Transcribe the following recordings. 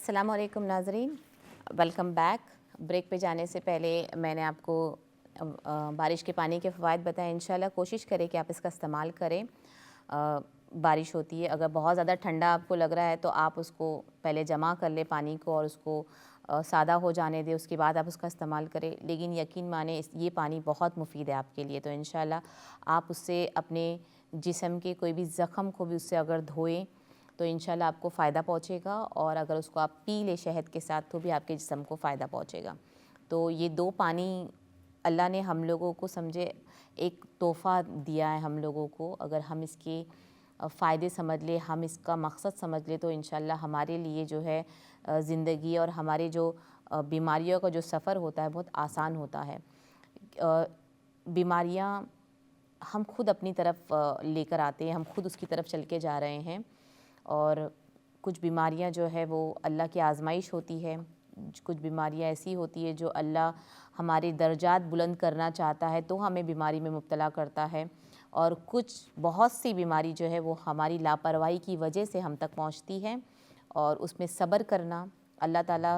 अस्सलाम वालेकुम नाज़रीन, वेलकम बैक। ब्रेक पे जाने से पहले मैंने आपको बारिश के पानी के फ़वाइद बताए। इंशाल्लाह कोशिश करें कि आप इसका इस्तेमाल करें। बारिश होती है, अगर बहुत ज़्यादा ठंडा आपको लग रहा है तो आप उसको पहले जमा कर लें पानी को और उसको सादा हो जाने दें, उसके बाद आप उसका इस्तेमाल करें। लेकिन यकीन माने ये पानी बहुत मुफीद है आपके लिए, तो इंशाल्लाह आप उससे अपने जिस्म के कोई भी ज़ख़म को भी उससे अगर धोएं तो इंशाल्लाह आपको फ़ायदा पहुँचेगा, और अगर उसको आप पी लें शहद के साथ तो भी आपके जिस्म को फ़ायदा पहुँचेगा। तो ये दो पानी अल्लाह ने हम लोगों को समझे एक तोहफ़ा दिया है हम लोगों को। अगर हम इसके फ़ायदे समझ लें, हम इसका मकसद समझ लें तो इंशाल्लाह हमारे लिए जो है ज़िंदगी और हमारे जो बीमारियों का जो सफ़र होता है बहुत आसान होता है। बीमारियाँ हम खुद अपनी तरफ लेकर आते हैं, हम खुद उसकी तरफ चल के जा रहे हैं। और कुछ बीमारियां जो है वो अल्लाह की आजमाइश होती है, कुछ बीमारियां ऐसी होती है जो अल्लाह हमारे दर्जात बुलंद करना चाहता है तो हमें बीमारी में मुब्तला करता है। और कुछ बहुत सी बीमारी जो है वो हमारी लापरवाही की वजह से हम तक पहुंचती है, और उसमें सब्र करना, अल्लाह ताला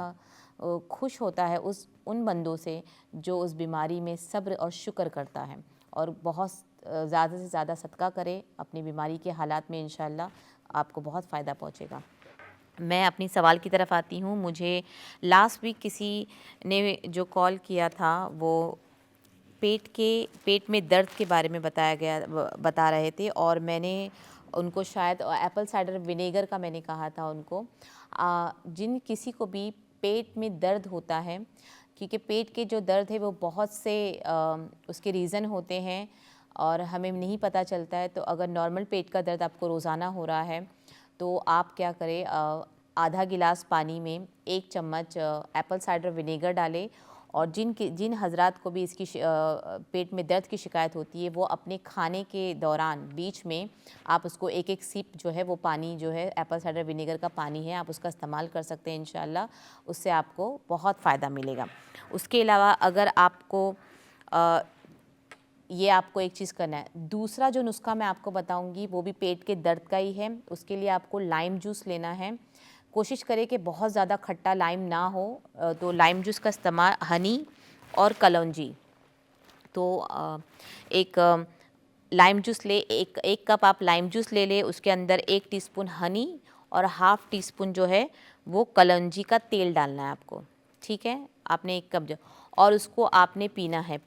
खुश होता है उन बंदों से जो उस बीमारी में सब्र और शुक्र करता है। और बहुत ज़्यादा से ज़्यादा सदका करें अपनी बीमारी के हालात में, इंशाल्लाह आपको बहुत फ़ायदा पहुँचेगा। मैं अपनी सवाल की तरफ आती हूँ। मुझे लास्ट वीक किसी ने जो कॉल किया था वो पेट में दर्द के बारे में बता रहे थे, और मैंने उनको शायद एप्पल साइडर विनेगर का मैंने कहा था उनको। जिन किसी को भी पेट में दर्द होता है, क्योंकि पेट के जो दर्द है वो बहुत से उसके रीज़न होते हैं और हमें नहीं पता चलता है। तो अगर नॉर्मल पेट का दर्द आपको रोज़ाना हो रहा है तो आप क्या करें, आधा गिलास पानी में 1 चम्मच एप्पल साइडर विनेगर डालें। और जिन हज़रात को भी इसकी पेट में दर्द की शिकायत होती है वो अपने खाने के दौरान बीच में आप उसको एक एक सिप जो है वो पानी जो है एप्पल साइडर विनेगर का पानी है आप उसका इस्तेमाल कर सकते हैं। इंशाल्लाह उससे आपको बहुत फ़ायदा मिलेगा। उसके अलावा अगर आपको ये आपको एक चीज़ करना है, दूसरा जो नुस्खा मैं आपको बताऊंगी वो भी पेट के दर्द का ही है। उसके लिए आपको लाइम जूस लेना है। कोशिश करें कि बहुत ज़्यादा खट्टा लाइम ना हो, तो लाइम जूस का इस्तेमाल हनी और कलौंजी। तो एक लाइम जूस एक कप आप लाइम जूस ले लें, उसके अंदर 1 टीस्पून हनी और हाफ़ टी स्पून जो है वो कलौंजी का तेल डालना है आपको, ठीक है। आपने 1 कप और उसको आपने पीना है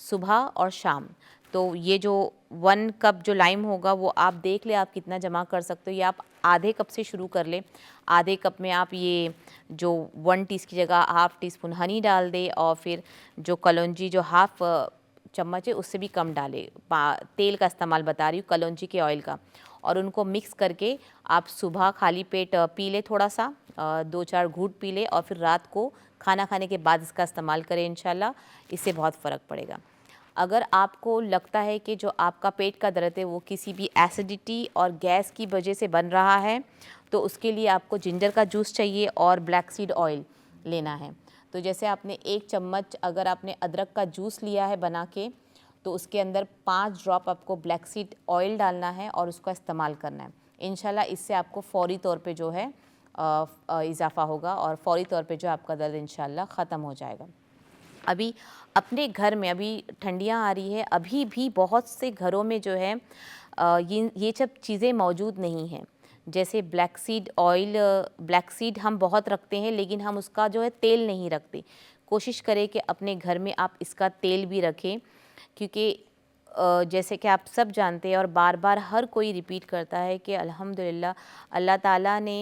सुबह और शाम। तो ये जो 1 कप जो लाइम होगा वो आप देख लें आप कितना जमा कर सकते हो, या आप आधे कप से शुरू कर लें। आधे कप में आप ये जो 1 टी की जगह हाफ़ टी स्पून हनी डाल दें, और फिर जो कलौंजी जो हाफ़ चम्मच है उससे भी कम डालें। तेल का इस्तेमाल बता रही हूँ, कलौंजी के ऑयल का। और उनको मिक्स करके आप सुबह खाली पेट पी लें, थोड़ा सा 2-4 घूंट पी लें, और फिर रात को खाना खाने के बाद इसका इस्तेमाल करें। इंशाल्लाह इससे बहुत फ़र्क पड़ेगा। अगर आपको लगता है कि जो आपका पेट का दर्द है वो किसी भी एसिडिटी और गैस की वजह से बन रहा है, तो उसके लिए आपको जिंजर का जूस चाहिए और ब्लैक सीड ऑयल लेना है। तो जैसे आपने 1 चम्मच अगर आपने अदरक का जूस लिया है बना के, तो उसके अंदर 5 ड्रॉप आपको ब्लैक सीड ऑयल डालना है और उसका इस्तेमाल करना है। इंशाल्लाह इससे आपको फ़ौरी तौर पे जो है इजाफ़ा होगा, और फ़ौरी तौर पे जो आपका दर्द इंशाल्लाह ख़त्म हो जाएगा। अभी अपने घर में अभी ठंडियाँ आ रही है, अभी भी बहुत से घरों में जो है ये सब चीज़ें मौजूद नहीं हैं। जैसे black seed oil, black seed हम बहुत रखते हैं लेकिन हम उसका जो है तेल नहीं रखते। कोशिश करें कि अपने घर में आप इसका तेल भी रखें, क्योंकि जैसे कि आप सब जानते हैं और बार बार हर कोई रिपीट करता है कि अल्हम्दुलिल्लाह अल्लाह ताला ने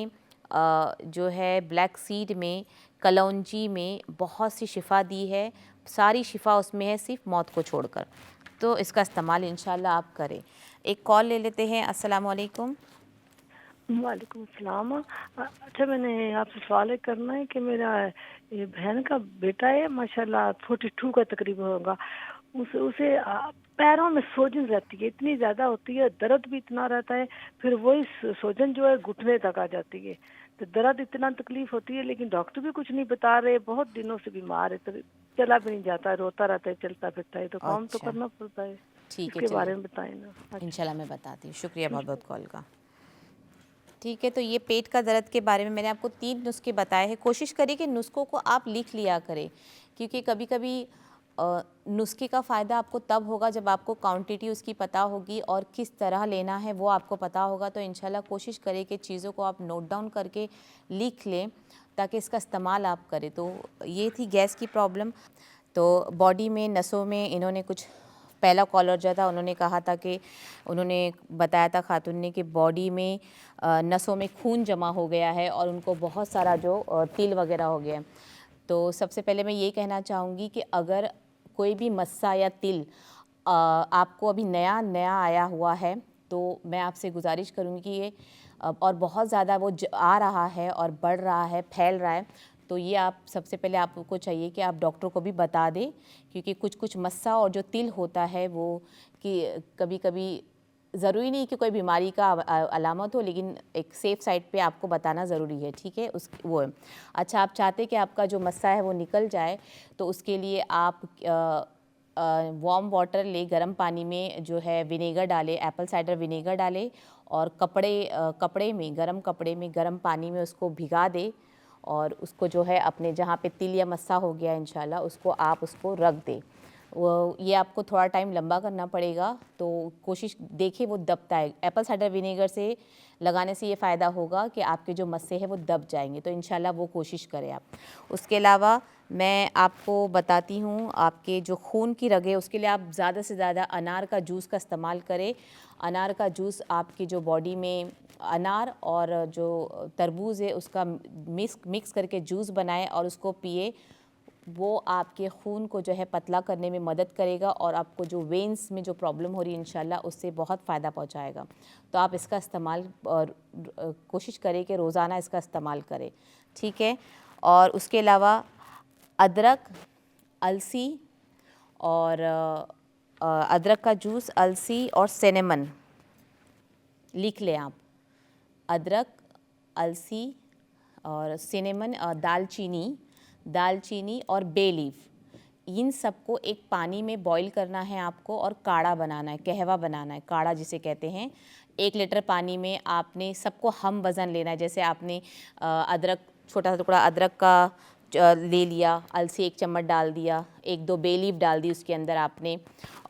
जो है ब्लैक सीड में, कलौंजी में बहुत सी शिफ़ा दी है। सारी शिफ़ा उसमें है सिर्फ मौत को छोड़कर। तो इसका इस्तेमाल इंशाल्लाह आप करें। एक कॉल ले लेते हैं। अस्सलाम वालेकुम। वालेकुम सलाम। अच्छा, मैंने आपसे सवाल करना है कि मेरा ये बहन का बेटा है, माशाल्लाह 42 का तकरीबन होगा। उसे पैरों में सूजन रहती है, इतनी ज़्यादा होती है, दर्द भी इतना रहता है, फिर वही सूजन जो है घुटने तक आ जाती है। तो दर्द इतना तकलीफ होती है, लेकिन डॉक्टर भी कुछ नहीं बता रहे, बहुत दिनों से बीमार है, तो चला भी नहीं जाता, रोता रहता है, चलता फिरता है, तो काम तो अच्छा, करना पड़ता है। ठीक है, इसके बारे चलिए में बताएं ना। अच्छा, इंशाल्लाह मैं बताती हूँ। शुक्रिया बहुत बहुत कॉल का। ठीक है, तो ये पेट का दर्द के बारे में मैंने आपको 3 नुस्खे बताए हैं। कोशिश करिए कि नुस्खों को आप लिख लिया करें, क्योंकि कभी-कभी नुस्खे का फ़ायदा आपको तब होगा जब आपको क्वांटिटी उसकी पता होगी और किस तरह लेना है वो आपको पता होगा। तो इंशाल्लाह कोशिश करें कि चीज़ों को आप नोट डाउन करके लिख लें, ताकि इसका इस्तेमाल आप करें। तो ये थी गैस की प्रॉब्लम। तो बॉडी में, नसों में इन्होंने कुछ, पहला कॉलर जो था उन्होंने कहा था कि उन्होंने बताया था खातून ने कि बॉडी में नसों में खून जमा हो गया है और उनको बहुत सारा जो तिल वगैरह हो गया है। तो सबसे पहले मैं ये कहना चाहूँगी कि अगर कोई भी मस्सा या तिल आपको अभी नया नया आया हुआ है, तो मैं आपसे गुजारिश करूँगी कि ये और बहुत ज़्यादा वो आ रहा है और बढ़ रहा है, फैल रहा है, तो ये आप सबसे पहले आपको चाहिए कि आप डॉक्टर को भी बता दें, क्योंकि कुछ कुछ मस्सा और जो तिल होता है वो कि कभी कभी ज़रूरी नहीं कि कोई बीमारी का अलामत हो, लेकिन एक सेफ़ साइड पे आपको बताना ज़रूरी है, ठीक है। उस वो है। अच्छा, आप चाहते कि आपका जो मस्सा है वो निकल जाए, तो उसके लिए आप वार्म वाटर ले, गर्म पानी में जो है विनेगर डालें, एप्पल साइडर विनेगर डालें और कपड़े में, गर्म कपड़े में, गर्म पानी में उसको भिगा दें और उसको जो है अपने जहाँ पे तिल या मस्सा हो गया इंशाल्लाह उसको रख दें। वो ये आपको थोड़ा टाइम लंबा करना पड़ेगा, तो कोशिश देखिए वो दबता है। एप्पल साइडर विनेगर से लगाने से ये फ़ायदा होगा कि आपके जो मस्से हैं वो दब जाएंगे, तो इंशाल्लाह वो कोशिश करें आप। उसके अलावा मैं आपको बताती हूँ, आपके जो खून की रग है उसके लिए आप ज़्यादा से ज़्यादा अनार का जूस का इस्तेमाल करें। अनार का जूस आपकी जो बॉडी में, अनार और जो तरबूज़ है उसका मिक्स करके जूस बनाएं और उसको पिए। वो आपके खून को जो है पतला करने में मदद करेगा और आपको जो वेन्स में जो प्रॉब्लम हो रही है इंशाल्लाह उससे बहुत फ़ायदा पहुंचाएगा। तो आप इसका इस्तेमाल कोशिश करें कि रोज़ाना इसका इस्तेमाल करें, ठीक है। और उसके अलावा अदरक, अलसी और अदरक का जूस, अलसी और सिनेमन लिख लें आप। अदरक, अलसी और सिनेमन, दालचीनी और बे लीफ, इन सबको एक पानी में बॉईल करना है आपको और काढ़ा बनाना है, कहवा बनाना है, काढ़ा जिसे कहते हैं। 1 लीटर पानी में आपने सबको हम वज़न लेना है। जैसे आपने अदरक, छोटा सा टुकड़ा अदरक का ले लिया, अलसी 1 चम्मच डाल दिया, 1-2 बे लीफ डाल दी उसके अंदर आपने,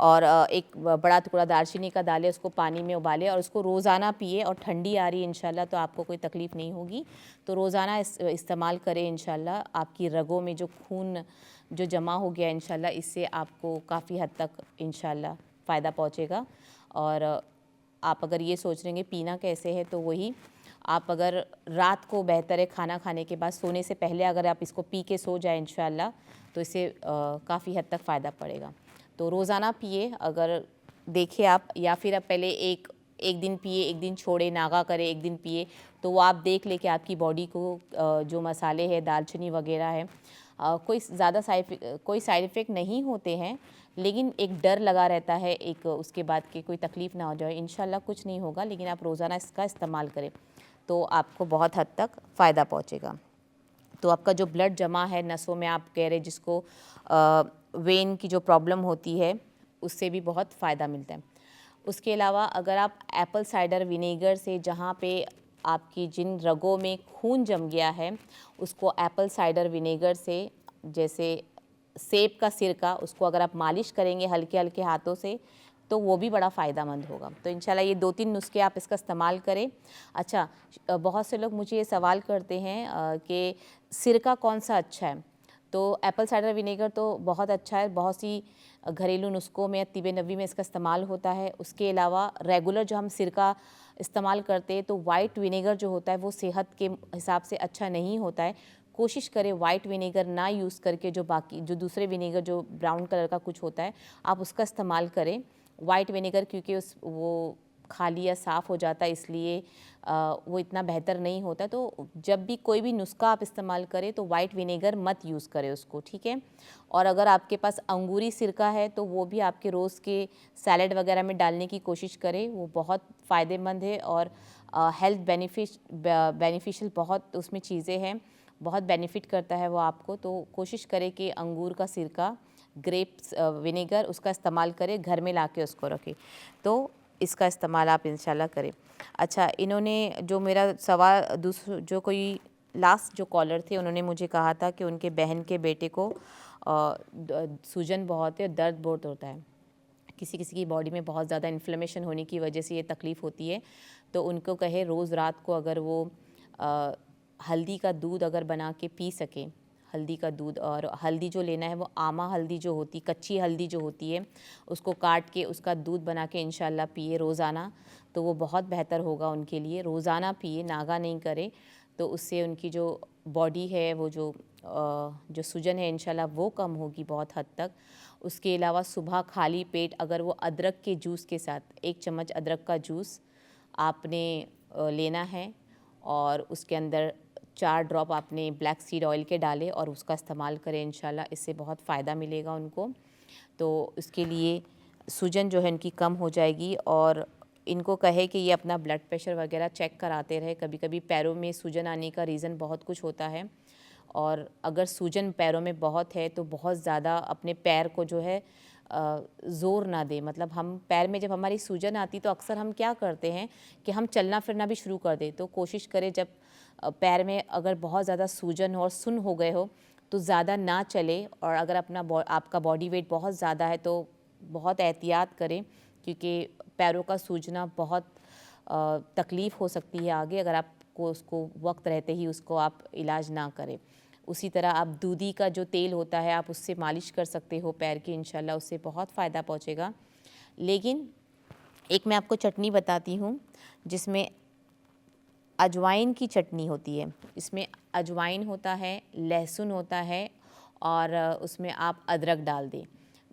और एक बड़ा टुकड़ा दालचीनी का डालें, उसको पानी में उबालें और उसको रोज़ाना पिए। और ठंडी आ रही है इंशाल्लाह तो आपको कोई तकलीफ़ नहीं होगी, तो रोज़ाना इस्तेमाल करें इंशाल्लाह। आपकी रगों में जो खून जो जमा हो गया इंशाल्लाह इससे आपको काफ़ी हद तक इंशाल्लाह फ़ायदा पहुँचेगा। और आप अगर ये सोच रहे हैं पीना कैसे है, तो वही आप अगर रात को बेहतर है खाना खाने के बाद, सोने से पहले अगर आप इसको पी के सो जाए इंशाल्लाह तो इससे काफ़ी हद तक फ़ायदा पड़ेगा। तो रोज़ाना पिए अगर देखिए आप, या फिर आप पहले एक दिन पिए, एक दिन छोड़े, नागा करें, एक दिन पिए, तो वो आप देख ले कि आपकी बॉडी को जो मसाले हैं, दालचीनी वगैरह है, कोई साइड इफ़ेक्ट नहीं होते हैं, लेकिन एक डर लगा रहता है एक उसके बाद कि कोई तकलीफ़ ना हो जाए। इंशाल्लाह कुछ नहीं होगा, लेकिन आप रोज़ाना इसका इस्तेमाल करें तो आपको बहुत हद तक फ़ायदा पहुँचेगा। तो आपका जो ब्लड जमा है नसों में, आप कह रहे जिसको वेन की जो प्रॉब्लम होती है, उससे भी बहुत फ़ायदा मिलता है। उसके अलावा अगर आप एप्पल साइडर विनेगर से, जहाँ पे आपकी जिन रगों में खून जम गया है, उसको एप्पल साइडर विनेगर से, जैसे सेब का सिरका, उसको अगर आप मालिश करेंगे हल्के हल्के हाथों से, तो वो भी बड़ा फ़ायदेमंद होगा। तो इंशाल्लाह ये 2-3 नुस्खे आप इसका इस्तेमाल करें। अच्छा, बहुत से लोग मुझे ये सवाल करते हैं कि सिरका कौन सा अच्छा है, तो एप्पल साइडर विनेगर तो बहुत अच्छा है, बहुत सी घरेलू नुस्खों में, तिब नबी में इसका इस्तेमाल होता है। उसके अलावा रेगुलर जो हम सिरका इस्तेमाल करते हैं, तो वाइट विनेगर जो होता है वो सेहत के हिसाब से अच्छा नहीं होता है। कोशिश करें वाइट विनेगर ना यूज़ करके जो दूसरे विनेगर जो ब्राउन कलर का कुछ होता है, आप उसका इस्तेमाल करें। वाइट विनेगर क्योंकि वो खाली या साफ़ हो जाता है, इसलिए वो इतना बेहतर नहीं होता। तो जब भी कोई भी नुस्खा आप इस्तेमाल करें तो वाइट विनेगर मत यूज़ करें उसको, ठीक है। और अगर आपके पास अंगूरी सिरका है तो वो भी आपके रोज़ के सैलड वगैरह में डालने की कोशिश करें, वो बहुत फ़ायदेमंद है और हेल्थ बेनिफिशियल बहुत उसमें चीज़ें हैं, बहुत बेनिफिट करता है वो आपको। तो कोशिश करें कि अंगूर का सिरका, ग्रेप्स विनेगर, उसका इस्तेमाल करें, घर में लाके उसको रखें। तो इसका इस्तेमाल आप इंशाल्लाह करें। अच्छा, इन्होंने जो मेरा सवाल जो कोई लास्ट जो कॉलर थे, उन्होंने मुझे कहा था कि उनके बहन के बेटे को सूजन बहुत है, दर्द बहुत होता है, किसी किसी की बॉडी में बहुत ज़्यादा इन्फ्लेमेशन होने की वजह से ये तकलीफ़ होती है। तो उनको कहे रोज़ रात को अगर वो हल्दी का दूध अगर बना के पी सकें, हल्दी का दूध, और हल्दी जो लेना है वो आमा हल्दी जो होती, कच्ची हल्दी जो होती है, उसको काट के उसका दूध बना के इंशाल्लाह पिए रोज़ाना, तो वो बहुत बेहतर होगा उनके लिए। रोज़ाना पिए, नागा नहीं करे, तो उससे उनकी जो बॉडी है, वो जो सूजन है इंशाल्लाह वो कम होगी बहुत हद तक। उसके अलावा सुबह खाली पेट अगर वो अदरक के जूस के साथ 1 चम्मच अदरक का जूस आपने लेना है, और उसके अंदर 4 ड्रॉप आपने ब्लैक सीड ऑयल के डाले और उसका इस्तेमाल करें इंशाल्लाह, इससे बहुत फ़ायदा मिलेगा उनको। तो इसके लिए सूजन जो है इनकी कम हो जाएगी। और इनको कहे कि ये अपना ब्लड प्रेशर वगैरह चेक कराते रहे। कभी कभी पैरों में सूजन आने का रीज़न बहुत कुछ होता है, और अगर सूजन पैरों में बहुत है तो बहुत ज़्यादा अपने पैर को जो है ज़ोर ना दे। मतलब हम पैर में जब हमारी सूजन आती तो अक्सर हम क्या करते हैं कि हम चलना फिरना भी शुरू कर दें। तो कोशिश करें जब पैर में अगर बहुत ज़्यादा सूजन हो और सुन्न हो गए हो तो ज़्यादा ना चले, और अगर आपका बॉडी वेट बहुत ज़्यादा है तो बहुत एहतियात करें, क्योंकि पैरों का सूजना बहुत तकलीफ़ हो सकती है आगे अगर आपको उसको वक्त रहते ही उसको आप इलाज ना करें। उसी तरह आप दूधी का जो तेल होता है आप उससे मालिश कर सकते हो पैर की, इंशाल्लाह उससे बहुत फ़ायदा पहुँचेगा। लेकिन एक मैं आपको चटनी बताती हूँ जिसमें अजवाइन की चटनी होती है। इसमें अजवाइन होता है, लहसुन होता है, और उसमें आप अदरक डाल दें,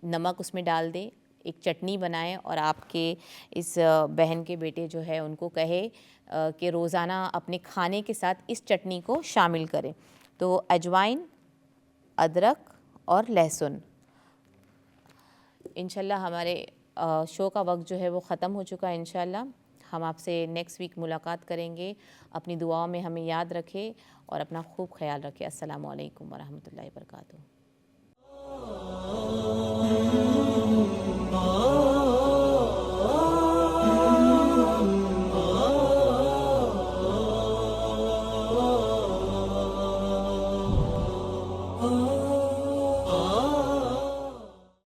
नमक उसमें डाल दें, एक चटनी बनाएं, और आपके इस बहन के बेटे जो है उनको कहे कि रोज़ाना अपने खाने के साथ इस चटनी को शामिल करें। तो अजवाइन, अदरक और लहसुन। इंशाल्लाह हमारे शो का वक्त जो है वो ख़त्म हो चुका है। इंशाल्लाह हम आपसे नेक्स्ट वीक मुलाकात करेंगे। अपनी दुआओं में हमें याद रखें और अपना खूब ख्याल रखें। अस्सलामु अलैकुम वरहमतुल्लाहि वबरकातुहू।